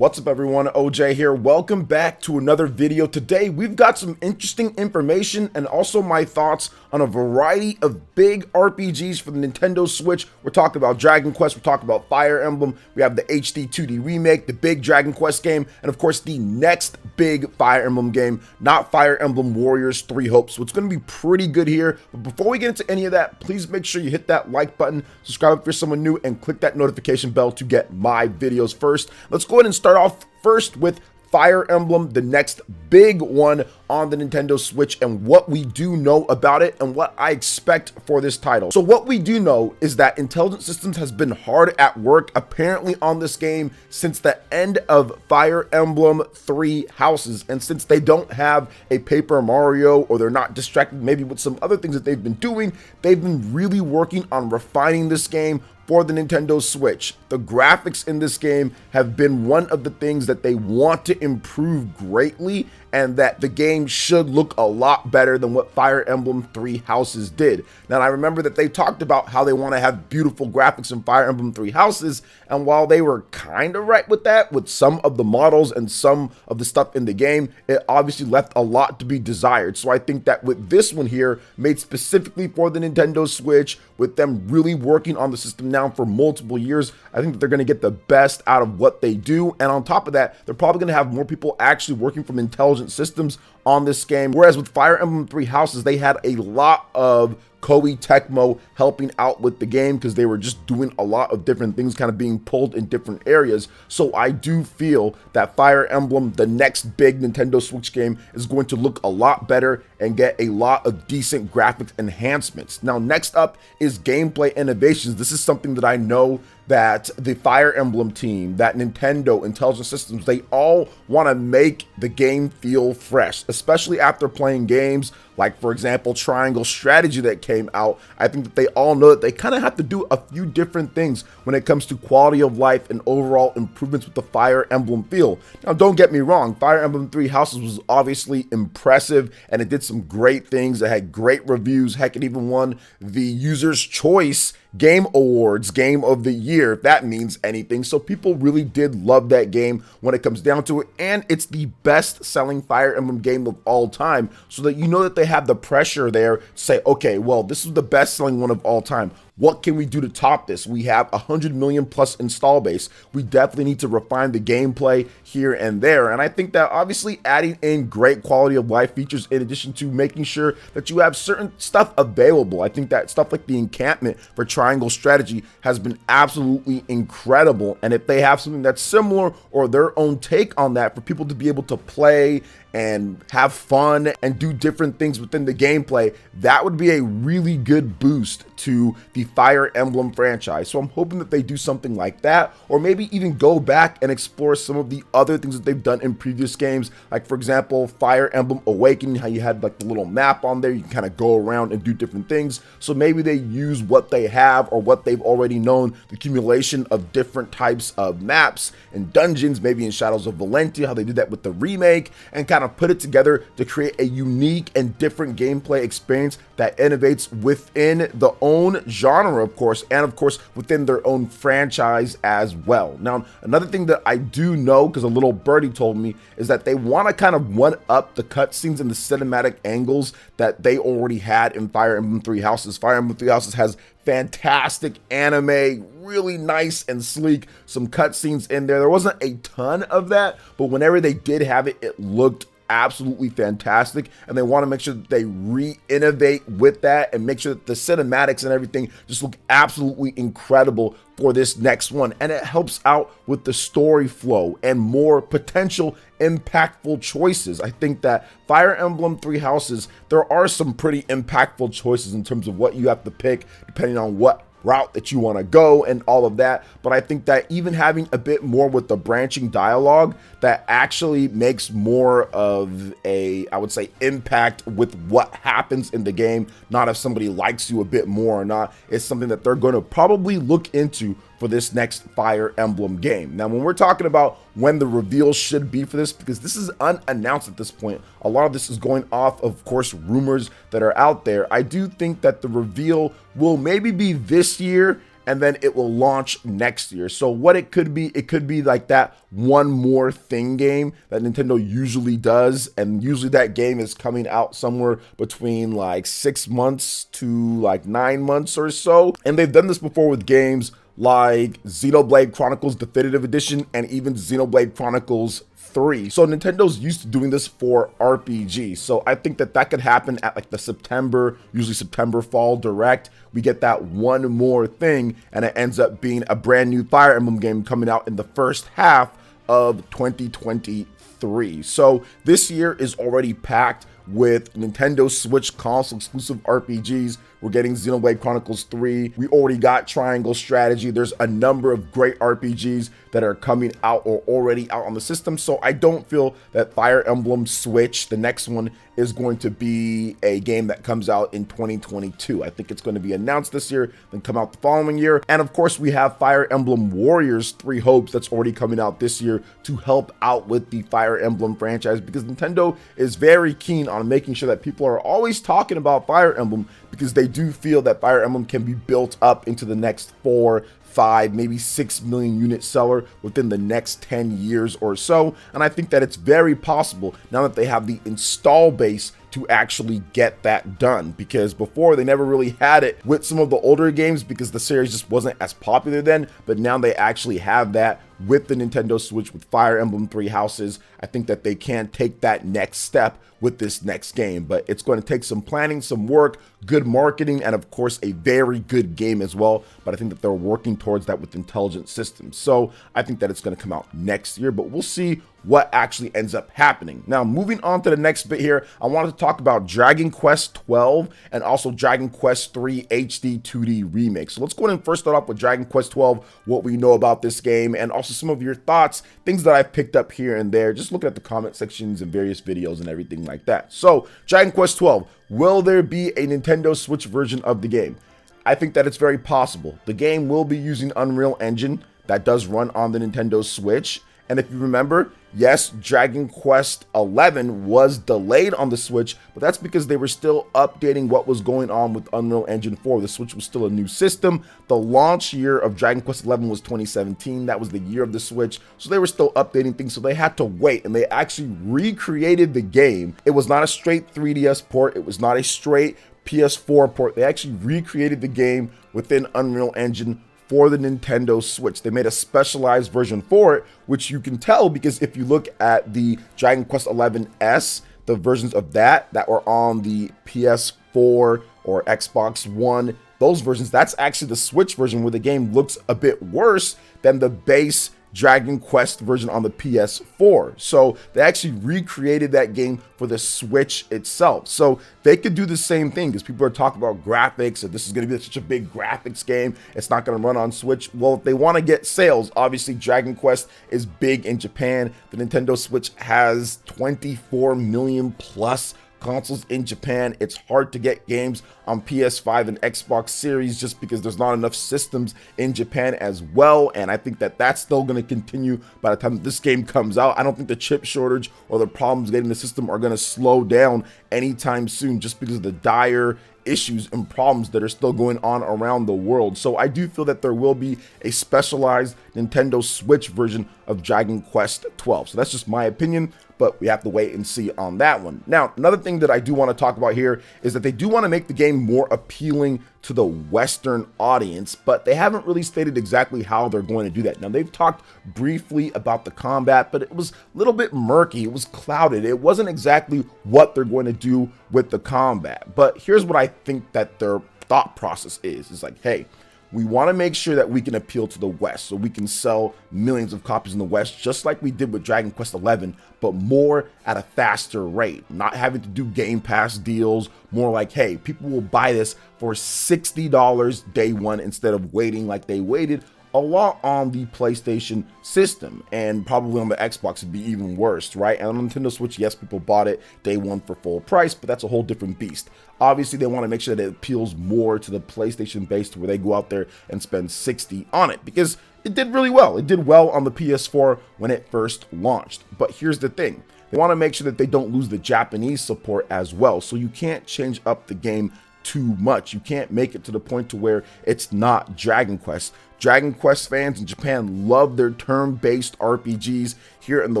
What's up everyone, OJ here. Welcome back to another video. Today we've got some interesting information and also my thoughts on a variety of big RPGs for the Nintendo Switch. We're talking about Dragon Quest, we're talking about Fire Emblem, we have the HD-2D Remake, the big Dragon Quest game, and of course the next big Fire Emblem game, not Fire Emblem Warriors 3 Hopes. So it's going to be pretty good here. But before we get into any of that, please make sure you hit that like button, subscribe if you're someone new, and click that notification bell to get my videos first. Let's go ahead and start off first with Fire Emblem, the next big one on the Nintendo Switch, and what we do know about it and what I expect for this title. So what we do know is that Intelligent Systems has been hard at work apparently on this game since the end of Fire Emblem 3 Houses, and since they don't have a Paper Mario, or they're not distracted maybe with some other things that they've been doing, they've been really working on refining this game for the Nintendo Switch. The graphics in this game have been one of the things that they want to improve greatly, and that the game should look a lot better than what Fire Emblem 3 Houses did. Now, I remember that they talked about how they want to have beautiful graphics in Fire Emblem 3 Houses, and while they were kind of right with that, with some of the models and some of the stuff in the game, it obviously left a lot to be desired. So I think that with this one here, made specifically for the Nintendo Switch, with them really working on the system now for multiple years, I think that they're going to get the best out of what they do. And on top of that, they're probably going to have more people actually working from Intelligent Systems on this game. Whereas with Fire Emblem 3 Houses, they had a lot of Koei Tecmo helping out with the game because they were just doing a lot of different things, kind of being pulled in different areas. So I do feel that Fire Emblem, the next big Nintendo Switch game, is going to look a lot better and get a lot of decent graphics enhancements. Now, next up is gameplay innovations. This is something that I know that the Fire Emblem team, that Nintendo, Intelligent Systems, they all want to make the game feel fresh, especially after playing games like, for example, Triangle Strategy that came out. I think that they all know that they kind of have to do a few different things when it comes to quality of life and overall improvements with the Fire Emblem feel. Now, don't get me wrong, Fire Emblem 3 Houses was obviously impressive, and it did some great things. It had great reviews. Heck, it even won the User's Choice Game Awards, Game of the Year, if that means anything. So people really did love that game when it comes down to it, and it's the best-selling Fire Emblem game of all time, so that you know that they have the pressure there to say, okay, well, this is the best-selling one of all time. What can we do to top this? We have 100 million plus install base. We definitely need to refine the gameplay here and there. And I think that obviously adding in great quality of life features, in addition to making sure that you have certain stuff available. I think that stuff like the encampment for Triangle Strategy has been absolutely incredible. And if they have something that's similar or their own take on that for people to be able to play and have fun and do different things within the gameplay, that would be a really good boost to the Fire Emblem franchise. So I'm hoping that they do something like that, or maybe even go back and explore some of the other things that they've done in previous games, like for example Fire Emblem Awakening, how you had like the little map on there, you can kind of go around and do different things. So maybe they use what they have or what they've already known, the accumulation of different types of maps and dungeons, maybe in Shadows of Valentia, how they did that with the remake, and kind of put it together to create a unique and different gameplay experience that innovates within the own genre, of course, and of course within their own franchise as well. Now, another thing that I do know, because a little birdie told me, is that they want to kind of one up the cutscenes and the cinematic angles that they already had in Fire Emblem 3 Houses. Fire Emblem 3 Houses has fantastic anime, really nice and sleek, some cutscenes in there. There wasn't a ton of that, but whenever they did have it, it looked absolutely fantastic, and they want to make sure that they re-innovate with that and make sure that the cinematics and everything just look absolutely incredible for this next one. And it helps out with the story flow and more potential impactful choices. I think that Fire Emblem 3 Houses, there are some pretty impactful choices in terms of what you have to pick depending on what route that you want to go and all of that. But I think that even having a bit more with the branching dialogue that actually makes more of a, I would say, impact with what happens in the game, not if somebody likes you a bit more or not, is something that they're going to probably look into for this next Fire Emblem game. Now, when we're talking about when the reveal should be for this, because this is unannounced at this point, a lot of this is going off, of course, rumors that are out there. I do think that the reveal will maybe be this year, and then it will launch next year. So what it could be like that one more thing game that Nintendo usually does, and usually that game is coming out somewhere between like 6 months to like 9 months or so. And they've done this before with games like Xenoblade Chronicles Definitive Edition and even Xenoblade Chronicles 3. So Nintendo's used to doing this for RPG. So I think that could happen at like the usually September fall direct. We get that one more thing, and it ends up being a brand new Fire Emblem game coming out in the first half of 2023. So this year is already packed with Nintendo Switch console exclusive RPGs. We're getting Xenoblade Chronicles 3. We already got Triangle Strategy. There's a number of great RPGs that are coming out or already out on the system. So I don't feel that Fire Emblem Switch, the next one, is going to be a game that comes out in 2022. I think it's going to be announced this year, then come out the following year. And of course, we have Fire Emblem Warriors 3 Hopes that's already coming out this year to help out with the Fire Emblem franchise, because Nintendo is very keen on making sure that people are always talking about Fire Emblem, because they do feel that Fire Emblem can be built up into the next 4, 5, maybe 6 million unit seller within the next 10 years or so. And I think that it's very possible now that they have the install base to actually get that done, because before they never really had it with some of the older games because the series just wasn't as popular then, but now they actually have that with the Nintendo Switch with Fire Emblem 3 Houses. I think that they can take that next step with this next game, but it's going to take some planning, some work, good marketing, and of course a very good game as well. But I think that they're working towards that with intelligent systems. So I think that it's going to come out next year, but we'll see what actually ends up happening. Now, moving on to the next bit here, I wanted to talk about Dragon Quest 12 and also Dragon Quest 3 HD-2D Remake. So let's go ahead and first start off with Dragon Quest 12, what we know about this game, and also some of your thoughts, things that I've picked up here and there, just looking at the comment sections and various videos and everything like that. So Dragon Quest 12, will there be a Nintendo Switch version of the game? I think that it's very possible. The game will be using Unreal Engine that does run on the Nintendo Switch. And if you remember, yes, Dragon Quest 11 was delayed on the Switch, but that's because they were still updating what was going on with Unreal Engine 4. The Switch was still a new system. The launch year of Dragon Quest 11 was 2017. That was the year of the Switch. So they were still updating things, so they had to wait, and they actually recreated the game. It was not a straight 3DS port. It was not a straight PS4 port. They actually recreated the game within Unreal Engine for the Nintendo Switch. They made a specialized version for it, which you can tell because if you look at the Dragon Quest 11S, the versions of that were on the PS4 or Xbox One, those versions, that's actually the Switch version where the game looks a bit worse than the base Dragon Quest version on the PS4. So they actually recreated that game for the Switch itself. So they could do the same thing, because people are talking about graphics, and this is going to be such a big graphics game, it's not going to run on Switch. Well, if they want to get sales, obviously Dragon Quest is big in Japan. The Nintendo Switch has 24 million plus consoles in Japan. It's hard to get games on PS5 and Xbox Series just because there's not enough systems in Japan as well, and I think that that's still going to continue by the time this game comes out. I don't think the chip shortage or the problems getting the system are going to slow down anytime soon just because of the dire issues and problems that are still going on around the world. So I do feel that there will be a specialized Nintendo Switch version of Dragon Quest 12. So that's just my opinion, but we have to wait and see on that one. Now, another thing that I do want to talk about here is that they do want to make the game more appealing to the Western audience, but they haven't really stated exactly how they're going to do that. Now, they've talked briefly about the combat, but it was a little bit murky. It was clouded. It wasn't exactly what they're going to do with the combat. But here's what I think that their thought process is. It's like, hey, we want to make sure that we can appeal to the West, so we can sell millions of copies in the West, just like we did with Dragon Quest 11, but more at a faster rate, not having to do Game Pass deals, more like, hey, people will buy this for $60 day one instead of waiting like they waited a lot on the PlayStation system, and probably on the Xbox it'd be even worse, right? And on Nintendo Switch, yes, people bought it day one for full price, but that's a whole different beast. Obviously, they want to make sure that it appeals more to the PlayStation base, to where they go out there and spend $60 on it, because it did really well. It did well on the PS4 when it first launched. But here's the thing. They want to make sure that they don't lose the Japanese support as well, so you can't change up the game too much. You can't make it to the point to where it's not Dragon Quest. Dragon Quest fans in Japan love their turn-based RPGs. Here in the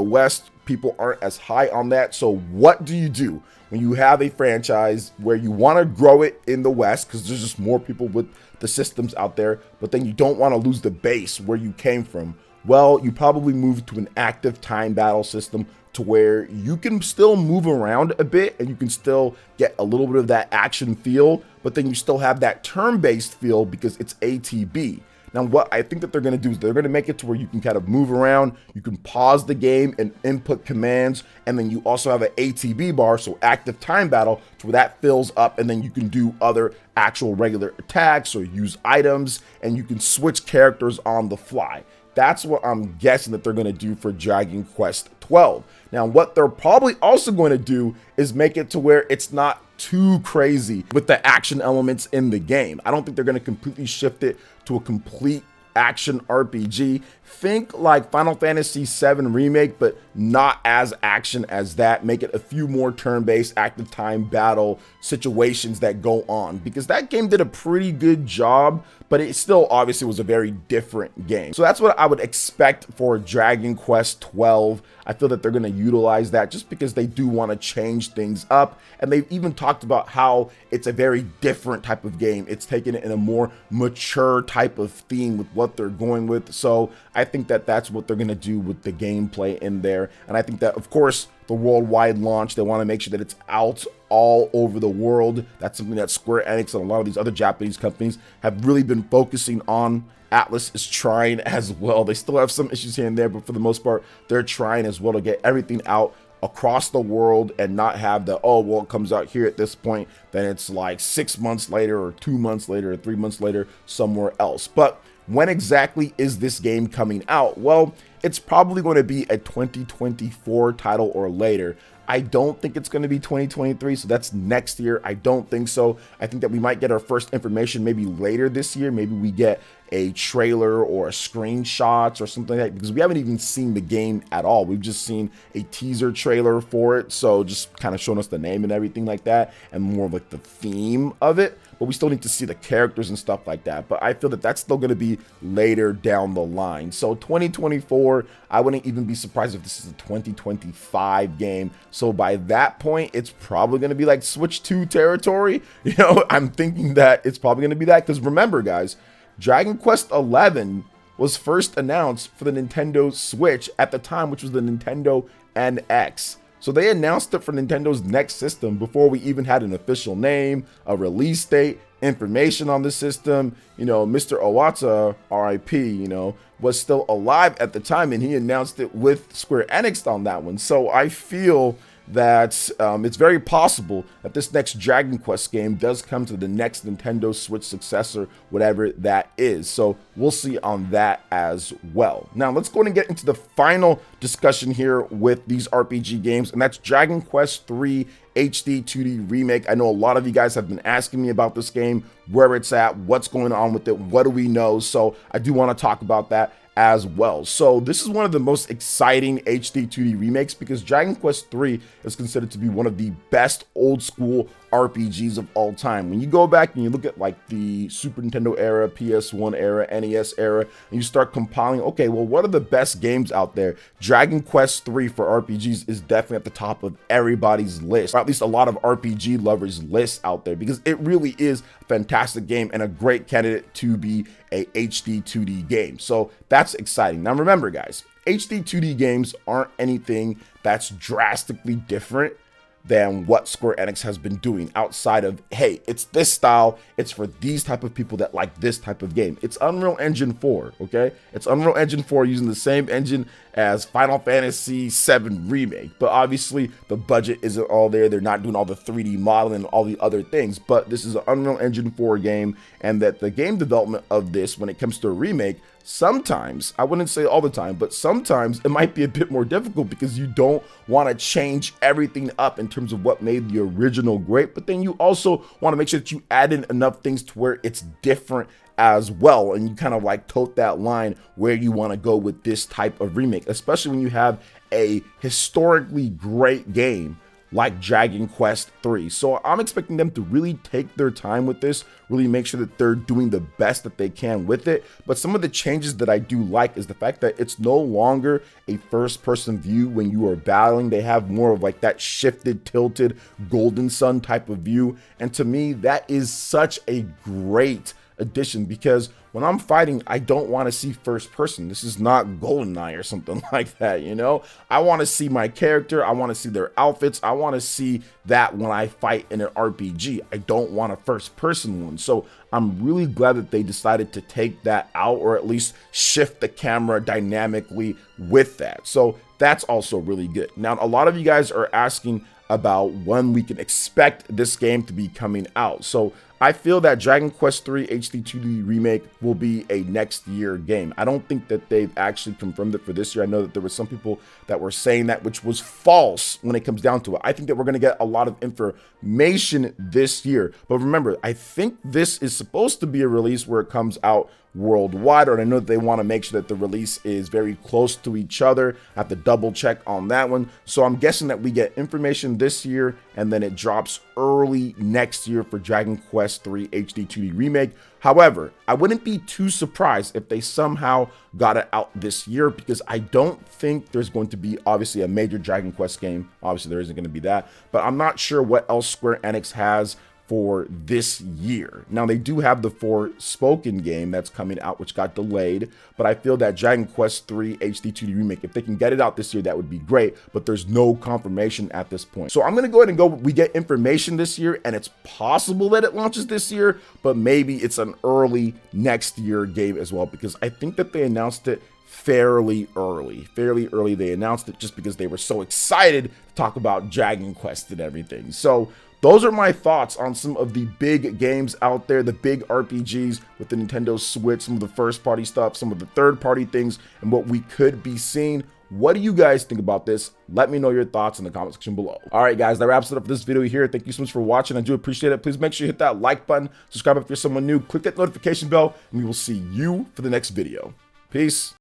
West, people aren't as high on that. So what do you do when you have a franchise where you want to grow it in the West, because there's just more people with the systems out there, but then you don't want to lose the base where you came from? Well, you probably move to an active time battle system to where you can still move around a bit and you can still get a little bit of that action feel, but then you still have that turn-based feel because it's ATB. Now, what I think that they're going to do is they're going to make it to where you can kind of move around, you can pause the game and input commands, and then you also have an ATB bar, so active time battle, to where that fills up, and then you can do other actual regular attacks or use items, and you can switch characters on the fly. That's what I'm guessing that they're going to do for Dragon Quest 12. Now, what they're probably also going to do is make it to where it's not too crazy with the action elements in the game. I don't think they're going to completely shift it to a complete action RPG. Think like Final Fantasy VII Remake, but not as action as that. Make it a few more turn-based active time battle situations that go on, because that game did a pretty good job, but it still obviously was a very different game. So that's what I would expect for Dragon Quest 12. I feel that they're going to utilize that just because they do want to change things up. And they've even talked about how it's a very different type of game. It's taken it in a more mature type of theme with what they're going with. So I think that that's what they're going to do with the gameplay in there. And I think that, of course, the worldwide launch, they want to make sure that it's out all over the world. That's something that Square Enix and a lot of these other Japanese companies have really been focusing on. Atlas is trying as well. They still have some issues here and there, but for the most part, they're trying as well to get everything out across the world and not have the, oh, well, it comes out here at this point, then it's like 6 months later or 2 months later or 3 months later somewhere else. But when exactly is this game coming out? Well, it's probably going to be a 2024 title or later. I don't think it's going to be 2023, so that's next year. I don't think so. I think that we might get our first information maybe later this year. Maybe we get a trailer or a screenshots or something like that, because we haven't even seen the game at all. We've just seen a teaser trailer for it, so just kind of showing us the name and everything like that, and more of like the theme of it. But we still need to see the characters and stuff like that. But I feel that that's still going to be later down the line. So 2024, I wouldn't even be surprised if this is a 2025 game. So by that point, it's probably going to be like Switch 2 territory. You know, I'm thinking that it's probably going to be that, because remember, guys, Dragon Quest 11 was first announced for the Nintendo Switch at the time, which was the Nintendo NX. So they announced it for Nintendo's next system before we even had an official name, a release date, information on the system. You know, Mr. Iwata, RIP, you know, was still alive at the time, and he announced it with Square Enix on that one. So I feel that it's very possible that this next Dragon Quest game does come to the next Nintendo Switch successor, whatever that is. So we'll see on that as well. Now let's go ahead and get into the final discussion here with these RPG games, and that's Dragon Quest 3 HD-2D Remake. I know a lot of you guys have been asking me about this game, where it's at, what's going on with it, what do we know? So I do want to talk about that as well. So this is one of the most exciting HD-2D remakes, because Dragon Quest 3 is considered to be one of the best old school RPGs of all time. When you go back and you look at like the Super Nintendo era, PS1 era, NES era, and you start compiling, okay, well, what are the best games out there? Dragon Quest 3 for RPGs is definitely at the top of everybody's list, or at least a lot of RPG lovers' lists out there, because it really is a fantastic game and a great candidate to be a HD 2D game. So that's exciting. Now remember, guys, HD 2D games aren't anything that's drastically different than what Square Enix has been doing outside of, hey, it's this style, it's for these type of people that like this type of game. It's Unreal Engine 4, okay? It's Unreal Engine 4 using the same engine as Final Fantasy VII Remake, but obviously the budget isn't all there. They're not doing all the 3D modeling and all the other things, but this is an Unreal Engine 4 game, and that the game development of this, when it comes to a remake, sometimes, I wouldn't say all the time, but sometimes it might be a bit more difficult, because you don't want to change everything up in terms of what made the original great, but then you also want to make sure that you add in enough things to where it's different as well, and you kind of like tote that line where you want to go with this type of remake, especially when you have a historically great game like Dragon Quest 3. So I'm expecting them to really take their time with this, really make sure that they're doing the best that they can with it. But some of the changes that I do like is the fact that it's no longer a first-person view when you are battling. They have more of like that shifted, tilted, Golden Sun type of view. And to me, that is such a great addition, because when I'm fighting, I don't want to see first person. This is not GoldenEye or something like that, you know? I want to see my character. I want to see their outfits. I want to see that when I fight in an RPG. I don't want a first person one. So I'm really glad that they decided to take that out, or at least shift the camera dynamically with that. So that's also really good. Now, a lot of you guys are asking about when we can expect this game to be coming out. So I feel that Dragon Quest 3 HD-2D Remake will be a next year game. I don't think that they've actually confirmed it for this year. I know that there were some people that were saying that, which was false when it comes down to it. I think that we're going to get a lot of information this year. But remember, I think this is supposed to be a release where it comes out worldwide, or I know that they want to make sure that the release is very close to each other. I have to double check on that one. So I'm guessing that we get information this year and then it drops early next year for Dragon Quest 3 HD-2D Remake. However, I wouldn't be too surprised if they somehow got it out this year, because I don't think there's going to be obviously a major Dragon Quest game. Obviously there isn't going to be that, but I'm not sure what else Square Enix has for this year. Now, they do have the Forspoken game that's coming out, which got delayed, but I feel that Dragon Quest 3 HD-2D Remake, if they can get it out this year, that would be great, but there's no confirmation at this point. So I'm gonna go ahead and go, we get information this year, and it's possible that it launches this year, but maybe it's an early next year game as well, because I think that they announced it fairly early they announced it, just because they were so excited to talk about Dragon Quest and everything. So those are my thoughts on some of the big games out there, the big RPGs with the Nintendo Switch, some of the first party stuff, some of the third party things, and what we could be seeing. What do you guys think about this? Let me know your thoughts in the comment section below. All right, guys, that wraps it up for this video here. Thank you so much for watching. I do appreciate it. Please make sure you hit that like button, subscribe if you're someone new, click that notification bell, and we will see you for the next video. Peace.